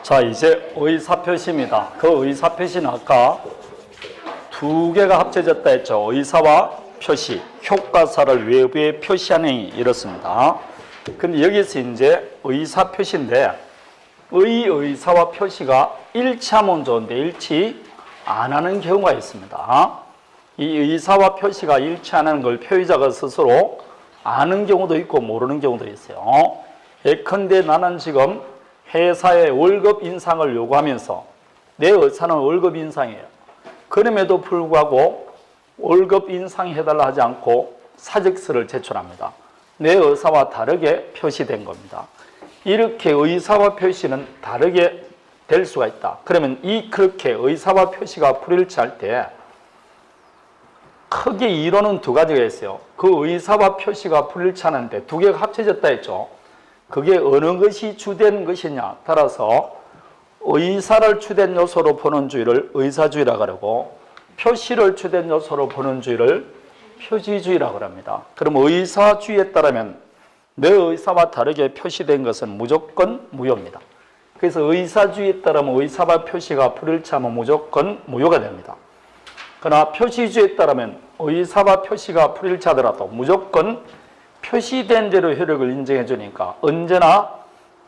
자, 이제 의사표시입니다. 그 의사표시는 아까 두 개가 합쳐졌다 했죠. 의사와 표시, 효과사를 외부에 표시하는 행위, 이렇습니다. 근데 여기서 이제 의사표시인데, 의사와 표시가 일치하면 좋은데 일치 안 하는 경우가 있습니다. 이 의사와 표시가 일치하는 걸 표의자가 스스로 아는 경우도 있고 모르는 경우도 있어요. 예컨대 나는 지금 회사에 월급 인상을 요구하면서 내 의사는 월급 인상이에요. 그럼에도 불구하고 월급 인상해달라 하지 않고 사직서를 제출합니다. 내 의사와 다르게 표시된 겁니다. 이렇게 의사와 표시는 다르게 될 수가 있다. 그러면 그렇게 의사와 표시가 불일치할 때 크게 이론은 두 가지가 있어요. 그 의사와 표시가 불일치하는데 두 개가 합쳐졌다 했죠. 그게 어느 것이 주된 것이냐 따라서 의사를 주된 요소로 보는 주의를 의사주의라고 하고 표시를 주된 요소로 보는 주의를 표시주의라고 합니다. 그럼 의사주의에 따르면 내 의사와 다르게 표시된 것은 무조건 무효입니다. 그래서 의사주의에 따르면 의사와 표시가 불일치하면 무조건 무효가 됩니다. 그러나 표시주의에 따르면 의사와 표시가 불일치하더라도 무조건 표시된 대로 효력을 인정해 주니까 언제나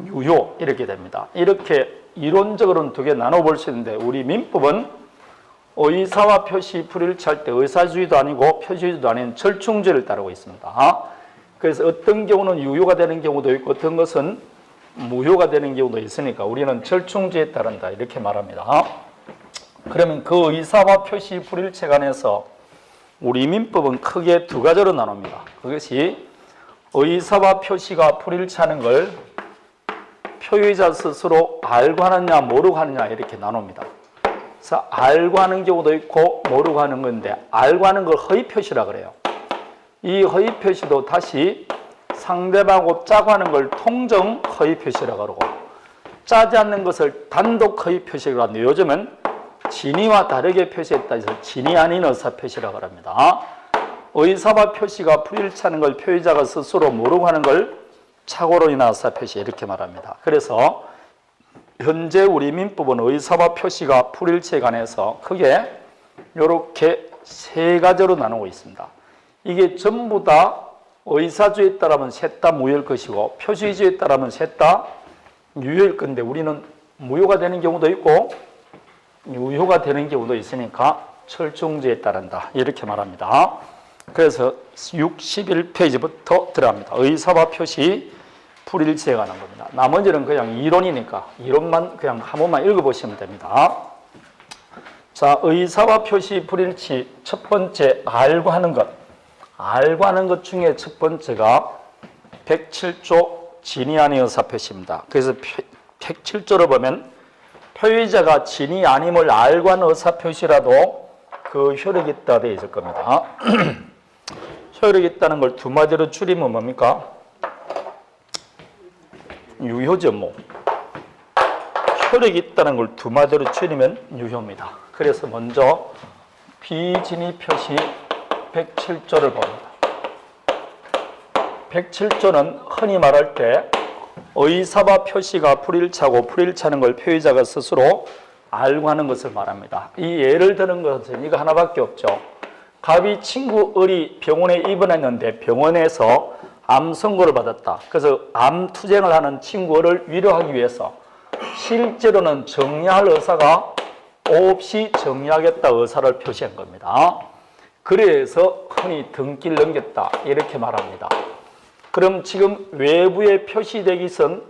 유효 이렇게 됩니다. 이렇게 이론적으로는 두 개 나눠볼 수 있는데 우리 민법은 의사와 표시 불일치할 때 의사주의도 아니고 표시주의도 아닌 절충주의를 따르고 있습니다. 그래서 어떤 경우는 유효가 되는 경우도 있고 어떤 것은 무효가 되는 경우도 있으니까 우리는 절충주의에 따른다 이렇게 말합니다. 그러면 그 의사와 표시 불일치에 관해서 우리 민법은 크게 두 가지로 나눕니다. 그것이 의사와 표시가 불일치하는 걸 표의자 스스로 알고 하느냐 모르고 하느냐 이렇게 나눕니다. 그래서 알고 하는 경우도 있고 모르고 하는 건데 알고 하는 걸 허위표시라 그래요. 이 허위표시도 다시 상대방하고 짜고 하는 걸 통정 허위표시라고 그러고 짜지 않는 것을 단독 허위표시라고 하는데 요즘은 진의와 다르게 표시했다 해서 진의 아닌 의사표시라고 합니다. 의사와 표시가 불일치하는 걸 표의자가 스스로 모르고 하는 걸 착오로 인한 의사표시 이렇게 말합니다. 그래서 현재 우리 민법은 의사와 표시가 불일치에 관해서 크게 이렇게 세 가지로 나누고 있습니다. 이게 전부 다 의사주의에 따르면 셋 다 무효일 것이고 표시주의에 따르면 셋 다 유효일 건데 우리는 무효가 되는 경우도 있고 유효가 되는 경우도 있으니까 절충주의에 따른다 이렇게 말합니다. 그래서 61페이지부터 들어갑니다. 의사와 표시 불일치에 관한 겁니다. 나머지는 그냥 이론이니까 이론만 그냥 한 번만 읽어보시면 됩니다. 자, 의사와 표시 불일치 첫 번째 알고 하는 것. 알고 하는 것 중에 첫 번째가 107조 진의 아닌 의사표시입니다. 그래서 107조를 보면 표의자가 진의 아님을 알고 하는 의사표시라도 그 효력이 있다 되어 있을 겁니다. 효력이 있다는 걸 두 마디로 줄이면 뭡니까? 유효죠 뭐. 효력이 있다는 걸 두 마디로 줄이면 유효입니다. 그래서 먼저 비진의 표시 107조를 봅니다. 107조는 흔히 말할 때 의사와 표시가 불일치하고 불일치하는 걸 표의자가 스스로 알고 하는 것을 말합니다. 이 예를 드는 것은 이거 하나밖에 없죠. 갑이 친구 을이 병원에 입원했는데 병원에서 암 선고를 받았다. 그래서 암 투쟁을 하는 친구 을을 위로하기 위해서 실제로는 정리할 의사가 없이 정리하겠다 의사를 표시한 겁니다. 그래서 흔히 등기를 넘겼다 이렇게 말합니다. 그럼 지금 외부에 표시되기 전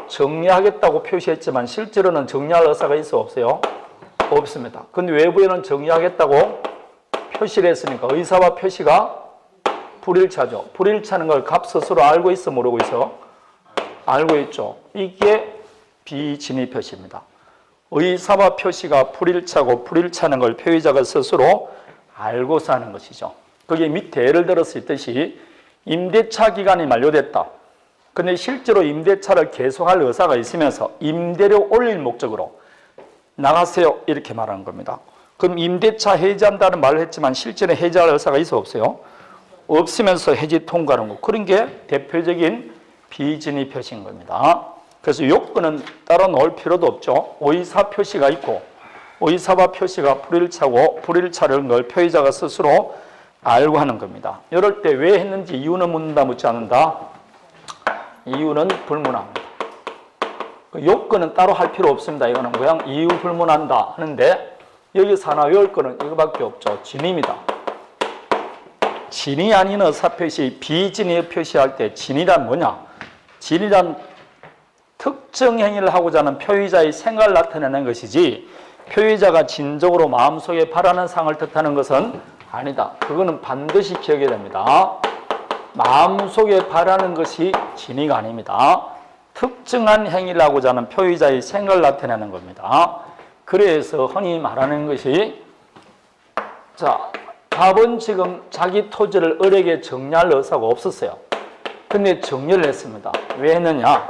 정리하겠다고 표시했지만 실제로는 정리할 의사가 있어 없어요? 없습니다. 근데 외부에는 정리하겠다고 표시를 했으니까 의사와 표시가 불일치하죠. 불일치하는 걸 갑 스스로 알고 있어 모르고 있어? 알고 있죠. 이게 비진의 표시입니다. 의사와 표시가 불일치하고 불일치하는 걸 표의자가 스스로 알고서 하는 것이죠. 그게 밑에 예를 들어서 있듯이 임대차 기간이 만료됐다. 근데 실제로 임대차를 계속할 의사가 있으면서 임대료 올릴 목적으로 나가세요 이렇게 말하는 겁니다. 그럼 임대차 해지한다는 말을 했지만 실제로 해지할 의사가 있어 없어요? 없으면서 해지 통과하는 거. 그런 게 대표적인 비진의 표시인 겁니다. 그래서 요건은 따로 넣을 필요도 없죠. 의사 표시가 있고 의사와 표시가 불일치하고 불일치하는 걸 표의자가 스스로 알고 하는 겁니다. 이럴 때 왜 했는지 이유는 묻는다 묻지 않는다? 이유는 불문합니다. 그 요건은 따로 할 필요 없습니다. 이거는 그냥 이유 불문한다 하는데 여기서 하나 외울 거는 이거밖에 없죠. 진입니다. 진이 아닌 의사표시, 비진의 표시할 때 진이란 뭐냐? 진이란 특정 행위를 하고자 하는 표의자의 생각을 나타내는 것이지 표의자가 진정으로 마음속에 바라는 상을 뜻하는 것은 아니다. 그거는 반드시 기억해야 됩니다. 마음속에 바라는 것이 진의가 아닙니다. 특정한 행위를 하고자 하는 표의자의 생각을 나타내는 겁니다. 그래서 흔히 말하는 것이 자, 갑은 지금 자기 토지를 을에게 정리할 의사가 없었어요. 근데 정리를 했습니다. 왜 했느냐?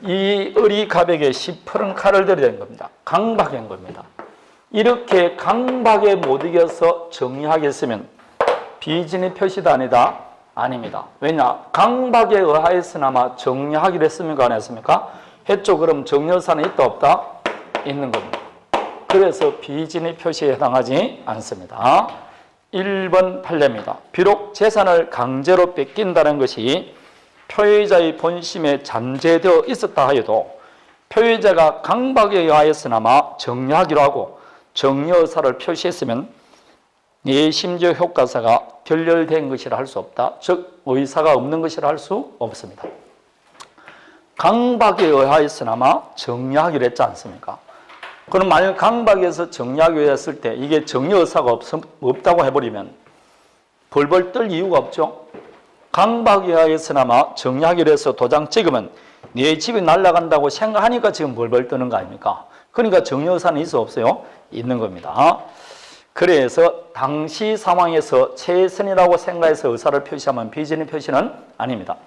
이 을이 갑에게 시퍼런 칼을 들이댄 겁니다. 강박한 겁니다. 이렇게 강박에 못 이겨서 정리하겠으면 비진의 표시다 아니다? 아닙니다. 왜냐? 강박에 의하여서나마 정리하기로 했습니까? 안 했습니까? 했죠. 그럼 정리사는 있다 없다? 있는 겁니다. 그래서 비진의 표시에 해당하지 않습니다. 1번 판례입니다. 비록 재산을 강제로 뺏긴다는 것이 표의자의 본심에 잠재되어 있었다 하여도 표의자가 강박에 의하여서나마 정리하기로 하고 정리 의사를 표시했으면 내심적 효과사가 결렬된 것이라 할 수 없다. 즉 의사가 없는 것이라 할 수 없습니다. 강박에 의하여서나마 정리하기로 했지 않습니까? 그럼 만약 강박에서 정리하기로 했을 때 이게 정리 의사가 없다고 해버리면 벌벌 떨 이유가 없죠. 강박에 의하여서나마 정리하기로 해서 도장 찍으면 내 집이 날아간다고 생각하니까 지금 벌벌 떠는 거 아닙니까? 그러니까 정리 의사는 있어 없어요? 있는 겁니다. 그래서 당시 상황에서 최선이라고 생각해서 의사를 표시하면 비진의 표시는 아닙니다.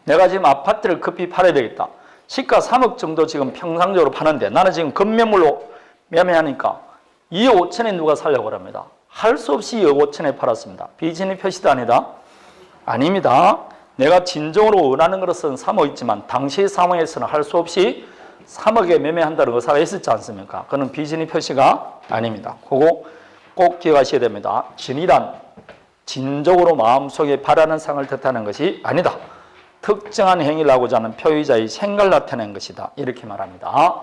내가 지금 아파트를 급히 팔아야 되겠다. 시가 3억 정도 지금 평상적으로 파는데 나는 지금 급매물로 매매하니까 2억 5천에 누가 살려고 합니다. 할 수 없이 2억 5천에 팔았습니다. 비진의 표시도 아니다? 아닙니다. 내가 진정으로 원하는 것은 3억 있지만 당시 상황에서는 할 수 없이 3억에 매매한다는 의사가 있었지 않습니까? 그는 비진의 표시가 아닙니다. 그거 꼭 기억하셔야 됩니다. 진이란 진정으로 마음속에 바라는 상을 뜻하는 것이 아니다. 특정한 행위를 하고자 하는 표의자의 생각을 나타내는 것이다. 이렇게 말합니다.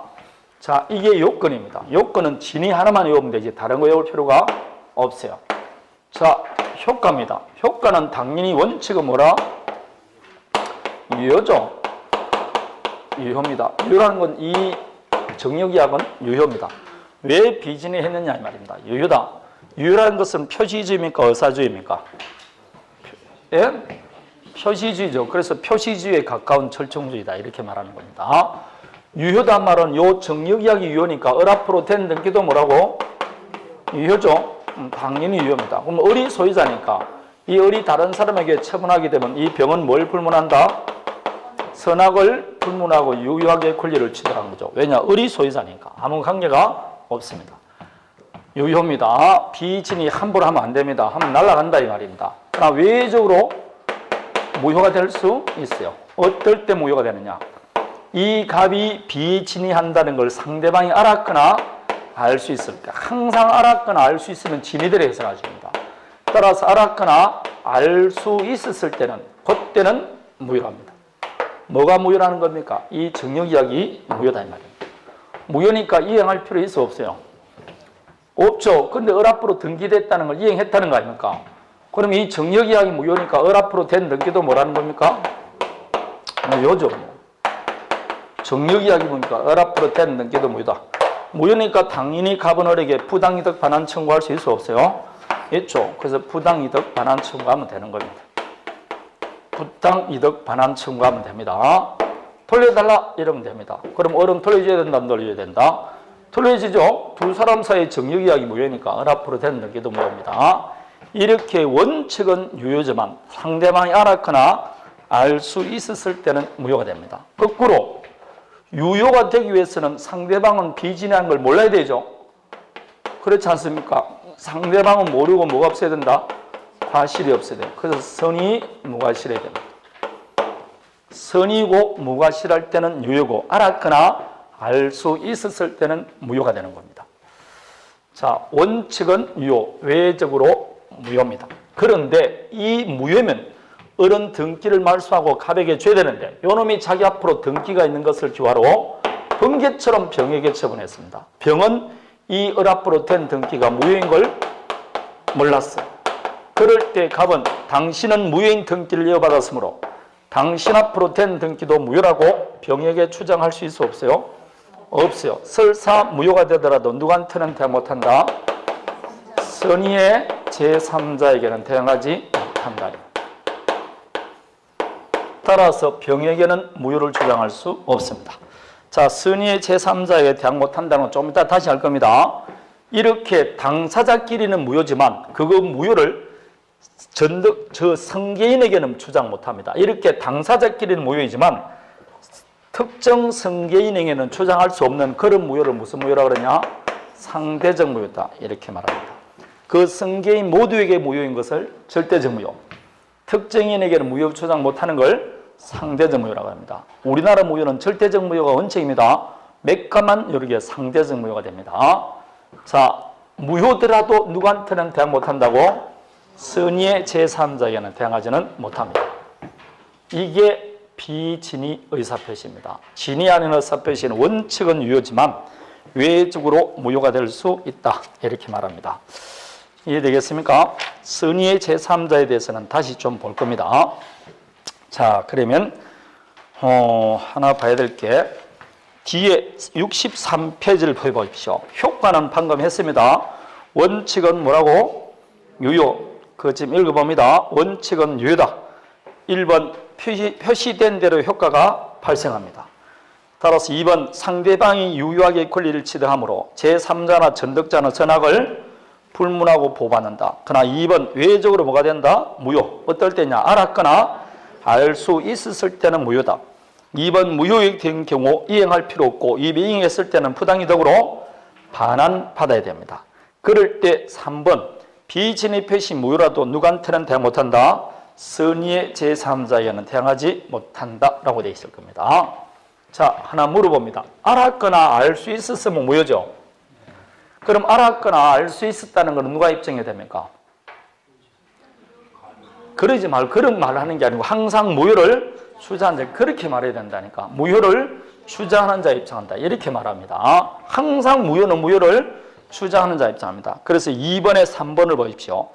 자, 이게 요건입니다. 요건은 진이 하나만 외우면 되지 다른 거 외울 필요가 없어요. 자, 효과입니다. 효과는 당연히 원칙은 뭐라? 유효죠. 유효입니다. 유효라는 건 이 정력이학은 유효입니다. 왜 비진이 했느냐 이 말입니다. 유효다. 유효라는 것은 표시주의입니까? 의사주의입니까? 예? 표시주의죠. 그래서 표시주의에 가까운 철청주의다 이렇게 말하는 겁니다. 유효단 말은 요 정력이학이 유효니까 을 앞으로 된 등기도 뭐라고? 유효죠. 당연히 유효입니다. 그럼 을이 소유자니까 이 을이 다른 사람에게 처분하게 되면 이 병은 뭘 불문한다? 선악을 불문하고 유효하게 권리를 취득하는 거죠. 왜냐? 을이 소유자니까 아무 관계가 없습니다. 유효입니다. 비진이 함부로 하면 안 됩니다. 하면 날아간다 이 말입니다. 그러나 외적으로 무효가 될 수 있어요. 어떨 때 무효가 되느냐? 이 갑이 비진이한다는 걸 상대방이 알았거나 알 수 있을 때 항상 알았거나 알 수 있으면 진이들의 해석하십니다. 따라서 알았거나 알 수 있었을 때는 그때는 무효합니다. 뭐가 무효라는 겁니까? 이 정력이야기 무효다 이 말입니다. 무효니까 이행할 필요 있어 없어요? 없죠. 근데 을 앞으로 등기됐다는 걸 이행했다는 거 아닙니까? 그럼 이 정력이야기 무효니까 을 앞으로 된 등기도 뭐라는 겁니까? 무효죠. 정력이야기 보니까 을 앞으로 된 등기도 무효다. 무효니까 당연히 갑은 을에게 부당이득 반환 청구할 수 있어 없어요? 있죠. 그래서 부당이득 반환 청구하면 되는 겁니다. 부당이득 반환 청구하면 됩니다. 돌려달라 이러면 됩니다. 그럼 을은 돌려줘야 된다 안 돌려줘야 된다? 돌려주죠. 두 사람 사이의 정력이야기 무효니까 을 앞으로 된 등기도 무효입니다. 이렇게 원칙은 유효지만 상대방이 알았거나 알 수 있었을 때는 무효가 됩니다. 거꾸로 유효가 되기 위해서는 상대방은 비진한 걸 몰라야 되죠. 그렇지 않습니까? 상대방은 모르고 뭐가 없어야 된다? 과실이 없어야 돼요. 그래서 선이 무과실해야 됩니다. 선이고 무과실할 때는 유효고 알았거나 알 수 있었을 때는 무효가 되는 겁니다. 자, 원칙은 유효, 외적으로 무효입니다. 그런데 이 무효면 어른 등기를 말소하고 갑에게 줘야 되는데 요놈이 자기 앞으로 등기가 있는 것을 기화로 번개처럼 병에게 처분했습니다. 병은 이 을 앞으로 된 등기가 무효인 걸 몰랐어요. 그럴 때 갑은 당신은 무효인 등기를 이어받았으므로 당신 앞으로 된 등기도 무효라고 병에게 주장할 수 있어 없어요? 없어요. 설사 무효가 되더라도 누구한테는 대항 못한다? 선의의 제3자에게는 대항하지 못한다. 따라서 병에게는 무효를 주장할 수 없습니다. 자, 선의의 제3자에게 대항 못한다는 건 좀 이따 다시 할 겁니다. 이렇게 당사자끼리는 무효지만 그거 무효를 저 성계인에게는 주장 못합니다. 이렇게 당사자끼리는 무효이지만 특정 성계인에게는 주장할 수 없는 그런 무효를 무슨 무효라고 그러냐? 상대적 무효다. 이렇게 말합니다. 그 성계인 모두에게 무효인 것을 절대적 무효, 특정인에게는 무효 주장 못하는 걸 상대적 무효라고 합니다. 우리나라 무효는 절대적 무효가 원칙입니다. 몇 가만 여러 개 상대적 무효가 됩니다. 자, 무효더라도 누구한테는 대항 못한다고? 선의의 제3자에게는 대항하지는 못합니다. 이게 비진의 의사표시입니다. 진의 아닌 의사표시는 원칙은 유효지만 외적으로 무효가 될 수 있다. 이렇게 말합니다. 이해되겠습니까? 선의의 제3자에 대해서는 다시 좀 볼 겁니다. 자, 그러면 하나 봐야 될 게 뒤에 63페이지를 보십시오. 효과는 방금 했습니다. 원칙은 뭐라고? 유효. 그 지금 읽어봅니다. 원칙은 유효다. 1번 표시된 대로 효과가 발생합니다. 따라서 2번 상대방이 유효하게 권리를 취득하므로 제3자나 전득자는 전학을 불문하고 보호받는다. 그러나 2번 외적으로 뭐가 된다? 무효. 어떨 때냐? 알았거나 알 수 있었을 때는 무효다. 2번 무효익 된 경우 이행할 필요 없고 이행했을 때는 부당이득으로 반환받아야 됩니다. 그럴 때 3번 비진의 표시 무효라도 누구한테는 대항 못한다? 선의의 제3자에게는 대항하지 못한다 라고 되어 있을 겁니다. 자, 하나 물어봅니다. 알았거나 알 수 있었으면 무효죠? 그럼 알았거나 알 수 있었다는 것은 누가 입증해야 됩니까? 그러지 말고 그런 말을 하는 게 아니고 항상 무효를 주장하는 자, 그렇게 말해야 된다니까. 무효를 주장하는 자 입장한다. 이렇게 말합니다. 항상 무효는 무효를 주장하는 자 입장합니다. 그래서 2번에 3번을 보십시오.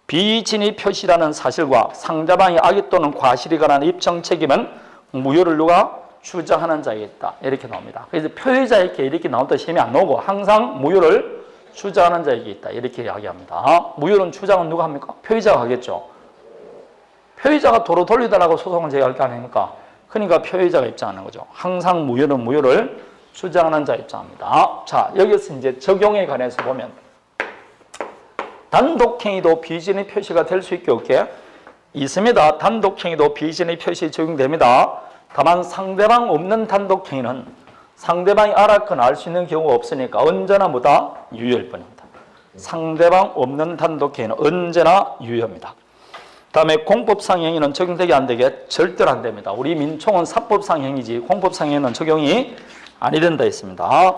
비진의 표시라는 사실과 상대방의 악의 또는 과실이 관한 입증 책임은 무효를 누가 주장하는 자에게 있다. 이렇게 나옵니다. 그래서 표의자에게 이렇게 나온다 시험이 안 나오고 항상 무효를 주장하는 자에게 있다. 이렇게 이야기합니다. 무효는 주장은 누가 합니까? 표의자가 하겠죠. 표의자가 도로 돌리달라고 소송을 제기할 게 아닙니까? 그러니까 표의자가 입장하는 거죠. 항상 무효는 무효를 주장하는 자 입장합니다. 자, 여기서 이제 적용에 관해서 보면 단독행위도 비진의 표시가 될 수 있게 없게 있습니다. 단독행위도 비진의 표시 적용됩니다. 다만 상대방 없는 단독행위는 상대방이 알았거나 알 수 있는 경우가 없으니까 언제나 뭐다? 유효일 뿐입니다. 상대방 없는 단독행위는 언제나 유효입니다. 다음에 공법상 행위는 적용되게 안 되게 절대로 안 됩니다. 우리 민총은 사법상 행위지 공법상 행위는 적용이 아니 된다 했습니다.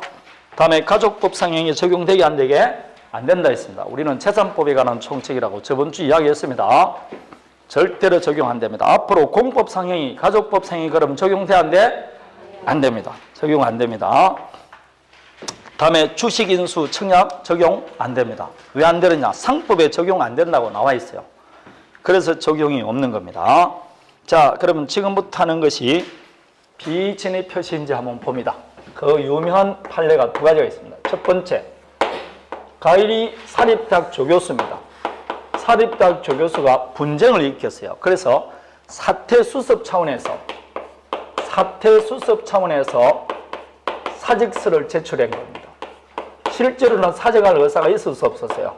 다음에 가족법상 행위 적용되게 안 되게 안 된다 했습니다. 우리는 재산법에 관한 총칙이라고 저번 주 이야기했습니다. 절대로 적용 안 됩니다. 앞으로 공법상 행위, 가족법상 행위 그럼 적용돼 안 돼? 안 됩니다. 적용 안 됩니다. 다음에 주식인수 청약 적용 안 됩니다. 왜 안 되느냐? 상법에 적용 안 된다고 나와 있어요. 그래서 적용이 없는 겁니다. 자, 그러면 지금부터 하는 것이 비진의 표시인지 한번 봅니다. 그 유명한 판례가 두 가지가 있습니다. 첫 번째, 가일이 사립대학 조교수입니다. 사립대학 조교수가 분쟁을 일으켰어요. 그래서 사퇴 수습 차원에서 사직서를 제출한 겁니다. 실제로는 사직할 의사가 있을 수 없었어요.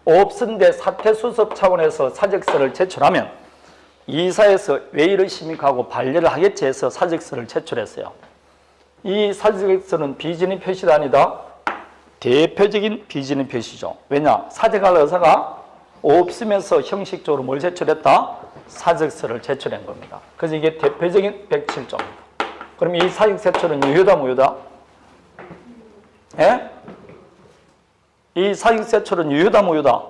없은데 사퇴 수습 차원에서 사직서를 제출하면 이사에서 외의를 심의하고 반려를 하겠지 해서 사직서를 제출했어요. 이 사직서는 비진의 표시가 아니다. 대표적인 비진의 표시죠. 왜냐? 사직할 의사가 없으면서 형식적으로 뭘 제출했다? 사직서를 제출한 겁니다. 그래서 이게 대표적인 107조입니다. 그럼 이 사직제출은 유효다, 무효다? 예? 이 사직제출은 유효다, 무효다?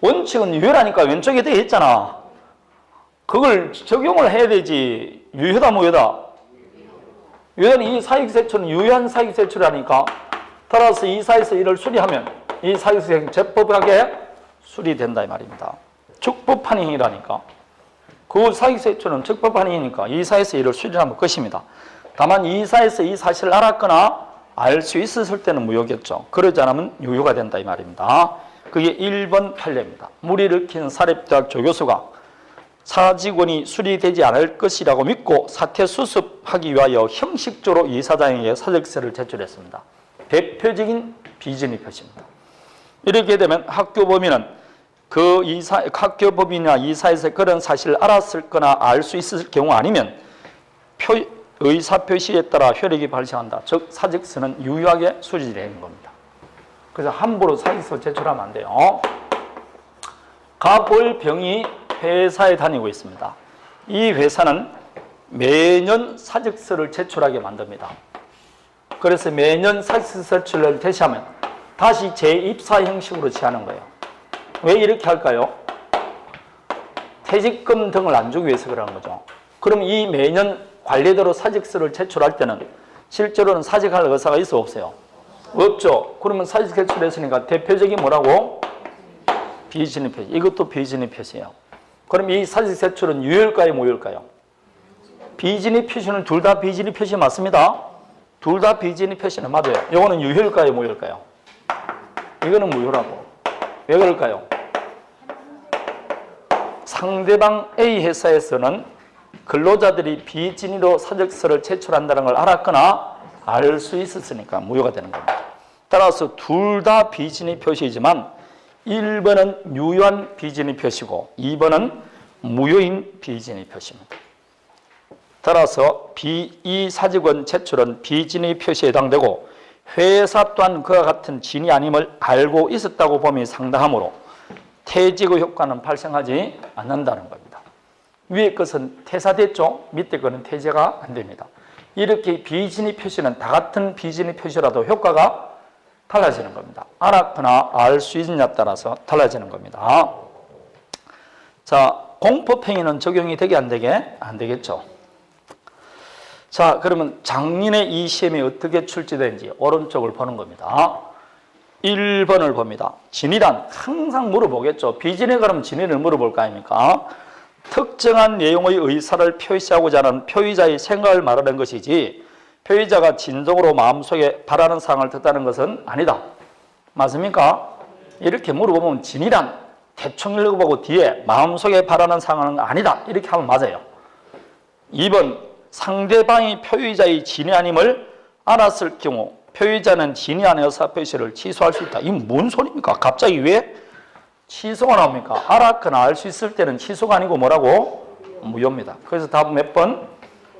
원칙은 유효라니까 왼쪽에 되어 있잖아. 그걸 적용을 해야 되지. 유효다, 무효다? 유효는 이 사직제출은 유효한 사직제출이라니까. 따라서 이 사에서 이를 수리하면 이 사직제출은 적법하게 수리된다 이 말입니다. 적법한 행위라니까. 그 사직제출은 적법한 행위니까 이 사에서 이를 수리하면 것입니다. 다만 이 사에서 이 사실을 알았거나 알 수 있었을 때는 무효겠죠. 그러지 않으면 유효가 된다 이 말입니다. 그게 1번 판례입니다. 무리를 일으킨 사립대학 조교수가 사직원이 수리되지 않을 것이라고 믿고 사퇴 수습하기 위하여 형식적으로 이사장에게 사직서를 제출했습니다. 대표적인 비진의 표시입니다. 이렇게 되면 학교법인은 학교법인이나 이사에서 그런 사실을 알았을 거나 알 수 있을 경우 아니면 의사표시에 따라 효력이 발생한다. 즉 사직서는 유효하게 수리되는 겁니다. 그래서 함부로 사직서 제출하면 안 돼요. 가볼병이 회사에 다니고 있습니다. 이 회사는 매년 사직서를 제출하게 만듭니다. 그래서 매년 사직서 제출을 대시하면 다시 재입사 형식으로 취하는 거예요. 왜 이렇게 할까요? 퇴직금 등을 안 주기 위해서 그러는 거죠. 그럼 이 매년 관례대로 사직서를 제출할 때는 실제로는 사직할 의사가 있어 없어요? 없죠. 그러면 사직 제출했으니까 대표적인 뭐라고? 비진의 표시. 이것도 비진의 표시예요. 그럼 이 사직 제출은 유효일까요, 무효일까요? 비진의 표시는 둘 다 비진의 표시 맞습니다. 둘 다 비진의 표시는 맞아요. 이거는 유효일까요, 무효일까요? 이거는 무효라고. 왜 그럴까요? 상대방 A 회사에서는 근로자들이 비진의로 사직서를 제출한다는 걸 알았거나 알 수 있었으니까 무효가 되는 겁니다. 따라서 둘 다 비진의 표시이지만 1번은 유효한 비진의 표시고 2번은 무효인 비진의 표시입니다. 따라서 이 사직원 제출은 비진의 표시에 해당되고 회사 또한 그와 같은 진이 아님을 알고 있었다고 봄이 상당하므로 퇴직의 효과는 발생하지 않는다는 겁니다. 위에 것은 퇴사됐죠? 밑에 거는 퇴직가 안 됩니다. 이렇게 비진의 표시는 다 같은 비진의 표시라도 효과가 달라지는 겁니다. 알았거나 알 수 있느냐에 따라서 달라지는 겁니다. 자, 공법행위는 적용이 되게 안 되게? 안 되겠죠. 자, 그러면 작년에 이 시험이 어떻게 출제되는지 오른쪽을 보는 겁니다. 1번을 봅니다. 진위란 항상 물어보겠죠. 비진에 그러면 진위를 물어볼 거 아닙니까? 특정한 내용의 의사를 표시하고자 하는 표의자의 생각을 말하는 것이지 표의자가 진정으로 마음속에 바라는 사항을 듣다는 것은 아니다. 맞습니까? 이렇게 물어보면 진위란 대충 읽어보고 뒤에 마음속에 바라는 사항은 아니다. 이렇게 하면 맞아요. 2번 상대방이 표의자의 진위 아님을 알았을 경우 표의자는 진위 아닌 의사표시를 취소할 수 있다. 이건 뭔 소리입니까? 갑자기 왜 취소가 나옵니까? 알았거나 알 수 있을 때는 취소가 아니고 뭐라고? 무효입니다. 그래서 답은 몇 번?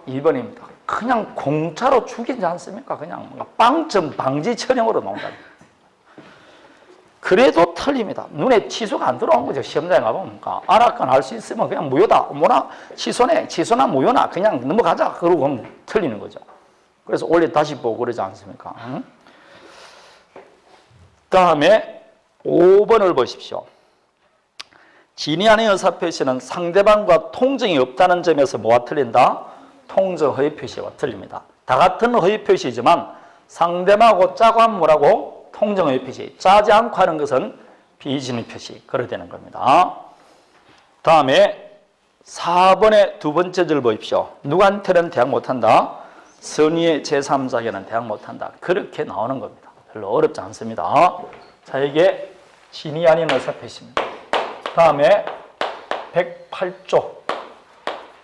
2번입니다. 그냥 공짜로 죽이지 않습니까? 그냥 빵점 방지 처형으로 나온다. 그래도 틀립니다. 눈에 취소가 안 들어온 거죠. 시험장에 가보면. 알았거나 알 수 있으면 그냥 무효다. 뭐나 취소네. 취소나 무효나 그냥 넘어가자. 그러고 하면 틀리는 거죠. 그래서 원래 다시 보고 그러지 않습니까? 다음에 5번을 보십시오. 진위 아닌 의사표시는 상대방과 통정이 없다는 점에서 뭐가 틀린다? 통정 허위표시와 틀립니다. 다 같은 허위표시지만 상대방하고 짜고 하면 뭐라고? 통정 허위표시. 짜지 않고 하는 것은 비진의 표시. 그래 되는 겁니다. 다음에 4번의 두 번째 줄 보십시오. 누구한테는 대학 못한다? 선의의 제3자에게는 대학 못한다. 그렇게 나오는 겁니다. 별로 어렵지 않습니다. 자, 이게 진위 아닌 의사표시입니다. 다음에 108조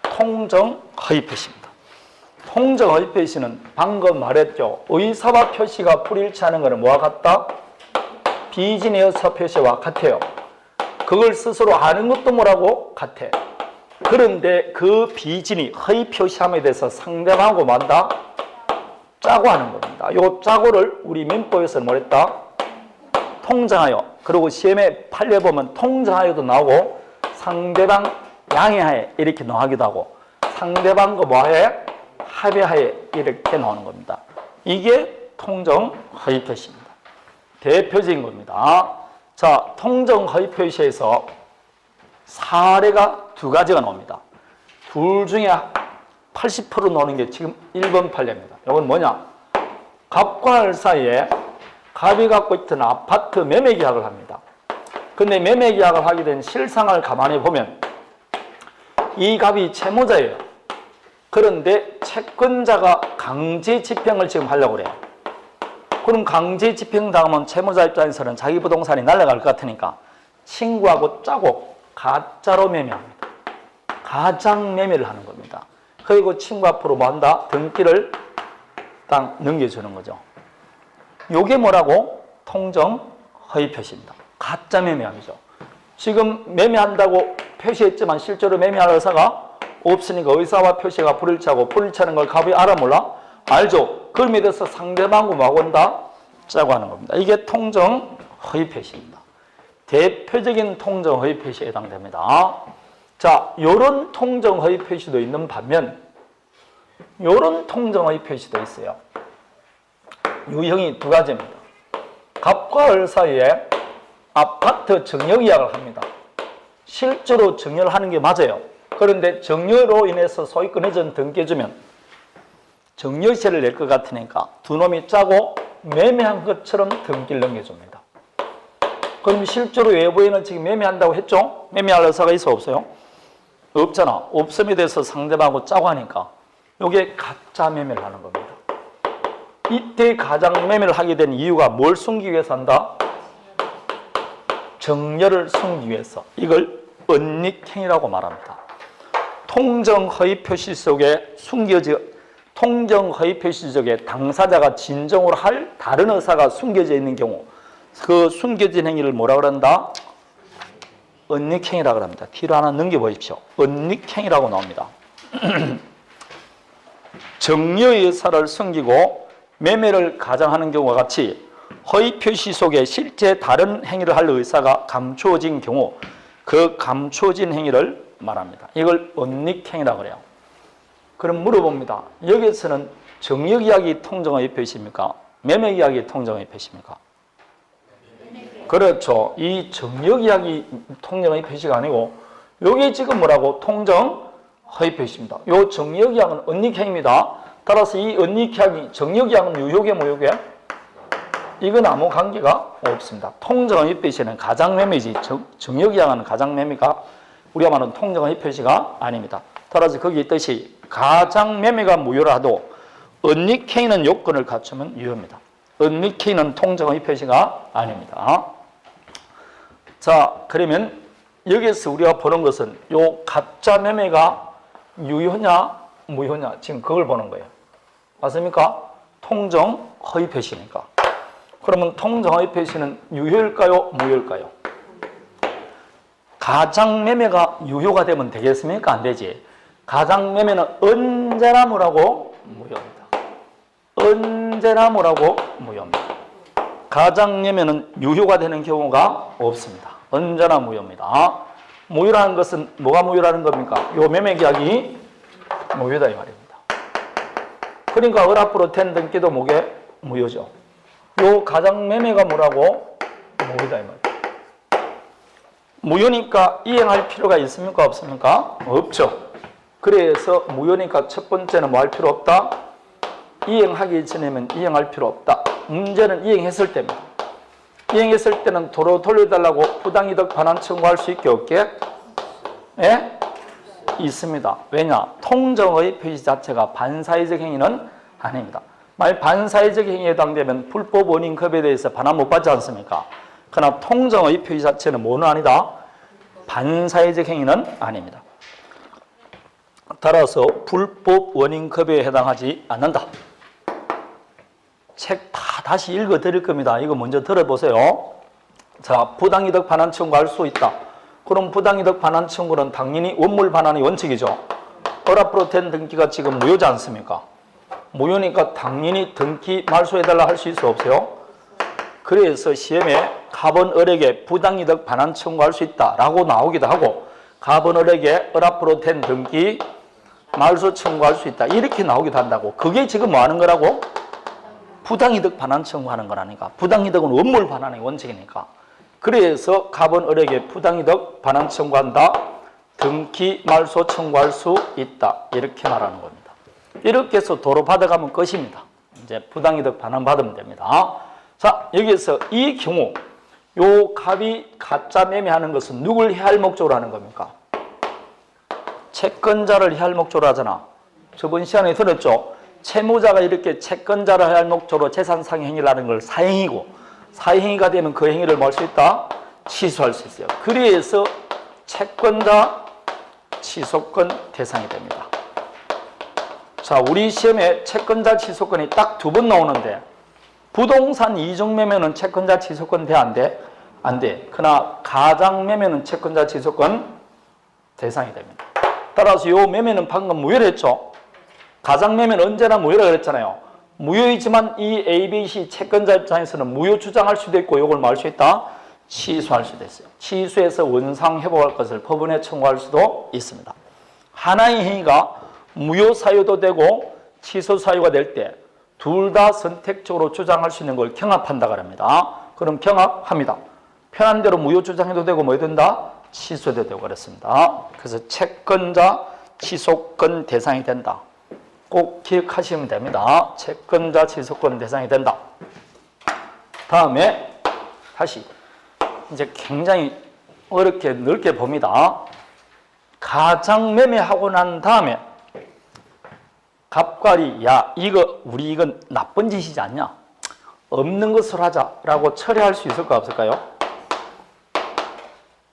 통정 허위표시입니다. 통정 허위표시는 방금 말했죠. 의사와 표시가 불일치하는 것은 뭐와 같다? 비진의 의사표시와 같아요. 그걸 스스로 아는 것도 뭐라고? 같아. 그런데 그 비진이 허위표시함에 대해서 상대방하고 뭐한다? 짜고 하는 겁니다. 이 짜고를 우리 민법에서는 뭐랬다? 통정하여 그리고 시험에 판례보면 통정하여도 나오고 상대방 양해하에 이렇게 나오기도 하고 상대방과 뭐하에 합의하에 이렇게 나오는 겁니다. 이게 통정 허위 표시입니다. 대표적인 겁니다. 자, 통정 허위 표시에서 사례가 두 가지가 나옵니다. 둘 중에 80% 나오는 게 지금 1번 판례입니다. 이건 뭐냐? 갑과 을 사이에 갑이 갖고 있던 아파트 매매 계약을 합니다. 근데 매매 계약을 하게 된 실상을 가만히 보면 이 갑이 채무자예요. 그런데 채권자가 강제 집행을 지금 하려고 그래요. 그럼 강제 집행 당하면 채무자 입장에서는 자기 부동산이 날아갈 것 같으니까 친구하고 짜고 가짜로 매매합니다. 가장 매매를 하는 겁니다. 그리고 친구 앞으로 뭐 한다? 등기를 딱 넘겨주는 거죠. 요게 뭐라고? 통정 허위 표시입니다. 가짜 매매함이죠. 지금 매매한다고 표시했지만 실제로 매매할 의사가 없으니까 의사와 표시가 불일치하고 불일치하는 걸 갑이 알아 몰라? 알죠. 그걸 믿어서 상대방하고 뭐 한다? 짜고 하는 겁니다. 이게 통정 허위 표시입니다. 대표적인 통정 허위 표시에 해당됩니다. 자, 요런 통정 허위 표시도 있는 반면 요런 통정 허위 표시도 있어요. 유형이 두 가지입니다. 갑과 을 사이에 아파트 정려 계약을 합니다. 실제로 정려를 하는 게 맞아요. 그런데 정려로 인해서 소유권 이전 등기해주면 정려세를 낼 것 같으니까 두 놈이 짜고 매매한 것처럼 등기를 넘겨줍니다. 그럼 실제로 외부인은 지금 매매한다고 했죠? 매매할 의사가 있어 없어요? 없잖아. 없음에 대해서 상대방하고 짜고 하니까 이게 가짜 매매를 하는 겁니다. 이때 가짜 매매를 하게 된 이유가 뭘 숨기기 위해서 한다? 정려를 숨기기 위해서. 이걸 은닉행위라고 말합니다. 통정 허위 표시 속에 통정 허위 표시 속에 당사자가 진정으로 할 다른 의사가 숨겨져 있는 경우 그 숨겨진 행위를 뭐라 그런다? 은닉행위라고 합니다. 뒤로 하나 넘겨보십시오. 은닉행위라고 나옵니다. 정려의 의사를 숨기고 매매를 가장하는 경우와 같이 허위 표시 속에 실제 다른 행위를 할 의사가 감추어진 경우 그 감추어진 행위를 말합니다. 이걸 은닉행위라고 그래요. 그럼 물어봅니다. 여기서는 정려계약이 통정허위 표시입니까? 매매계약이 통정허위 표시입니까? 그렇죠. 이 정려계약이 통정허위 표시가 아니고 여기 지금 뭐라고? 통정허위 표시입니다. 이 정려계약은 은닉행위입니다. 따라서 이 은닉행위, 정려계약은 유효계 무효계? 이건 아무 관계가 없습니다. 통정허위 표시는 가장매매지 정려계약은 가장매매가 우리가 말하는 통정허위 표시가 아닙니다. 따라서 거기에 있듯이 가장매매가 무효라도 은닉행위는 요건을 갖추면 유효입니다. 은닉행위는 통정허위 표시가 아닙니다. 자, 그러면 여기서 우리가 보는 것은 요 가짜 매매가 유효냐 무효냐 지금 그걸 보는 거예요. 맞습니까? 통정 허위 표시니까. 그러면 통정 허위 표시는 유효일까요? 무효일까요? 가장 매매가 유효가 되면 되겠습니까? 안 되지. 가장 매매는 언제나 뭐라고? 무효입니다. 언제나 뭐라고? 무효입니다. 가장 매매는 유효가 되는 경우가 없습니다. 언제나 무효입니다. 무효라는 것은 뭐가 무효라는 겁니까? 요 매매 계약이 무효다 이 말입니다. 그러니까 을 앞으로 된 등기도 뭐게? 무효죠. 요 가장 매매가 뭐라고? 무효다 이 말입니다. 무효니까 이행할 필요가 있습니까? 없습니까? 없죠. 그래서 무효니까 첫 번째는 뭐 할 필요 없다? 이행하기 전에는 이행할 필요 없다. 문제는 이행했을 때입니다. 이행했을 때는 도로 돌려달라고 부당이득 반환 청구할 수 있게 없게? 예? 있습니다. 왜냐? 통정의 표시 자체가 반사회적 행위는 아닙니다. 만약 반사회적 행위에 해당되면 불법 원인급에 대해서 반환 못 받지 않습니까? 그러나 통정의 표시 자체는 뭐는 아니다? 반사회적 행위는 아닙니다. 따라서 불법 원인급여에 해당하지 않는다. 책 다 다시 읽어 드릴 겁니다. 이거 먼저 들어보세요. 자, 부당이득 반환 청구할 수 있다. 그럼 부당이득 반환 청구는 당연히 원물 반환의 원칙이죠. 을 앞으로 된 등기가 지금 무효지 않습니까? 무효니까 당연히 등기 말소해달라 할 수 있어 없어요? 그래서 시험에 갑은을에게 부당이득 반환 청구할 수 있다라고 나오기도 하고 갑은을에게 을 앞으로 된 등기 말소 청구할 수 있다 이렇게 나오기도 한다고. 그게 지금 뭐 하는 거라고? 부당이득 반환 청구하는 거라니까. 부당이득은 원물 반환의 원칙이니까. 그래서 갑은을에게 부당이득 반환 청구한다. 등기 말소 청구할 수 있다. 이렇게 말하는 겁니다. 이렇게 해서 도로 받아가면 끝입니다. 이제 부당이득 반환 받으면 됩니다. 자, 여기서 이 경우 요 갑이 가짜 매매하는 것은 누굴 해할 목적으로 하는 겁니까? 채권자를 해할 목적으로 하잖아. 저번 시간에 들었죠? 채무자가 이렇게 채권자를 해할 목적으로 재산상의 행위를 하는 걸 사행위고, 사행위가 되면 그 행위를 뭐 할 수 있다? 취소할 수 있어요. 그래서 채권자 취소권 대상이 됩니다. 자, 우리 시험에 채권자 취소권이 딱 2번 나오는데 부동산 이중매매는 채권자 취소권 돼? 안 돼? 안 돼. 그러나 가장매매는 채권자 취소권 대상이 됩니다. 따라서 요 매매는 방금 무효를 했죠. 가장매매는 언제나 무효라 그랬잖아요. 무효이지만 이 A, B, C 채권자 입장에서는 무효 주장할 수도 있고 요걸 뭐 할 수 있다? 취소할 수도 있어요. 취소해서 원상 회복할 것을 법원에 청구할 수도 있습니다. 하나의 행위가 무효 사유도 되고 취소 사유가 될 때 둘 다 선택적으로 주장할 수 있는 걸 경합한다고 합니다. 그럼 경합합니다. 편한 대로 무효 주장해도 되고 뭐 해도 된다? 취소도 되고 그렇습니다. 그래서 채권자 취소권 대상이 된다. 꼭 기억하시면 됩니다. 채권자 취소권 대상이 된다. 다음에 다시 이제 굉장히 어렵게 넓게 봅니다. 가장매매하고 난 다음에 갑과리 야 이거 우리 이건 나쁜 짓이지 않냐? 없는 것으로 하자라고 처리할 수 있을까 없을까요?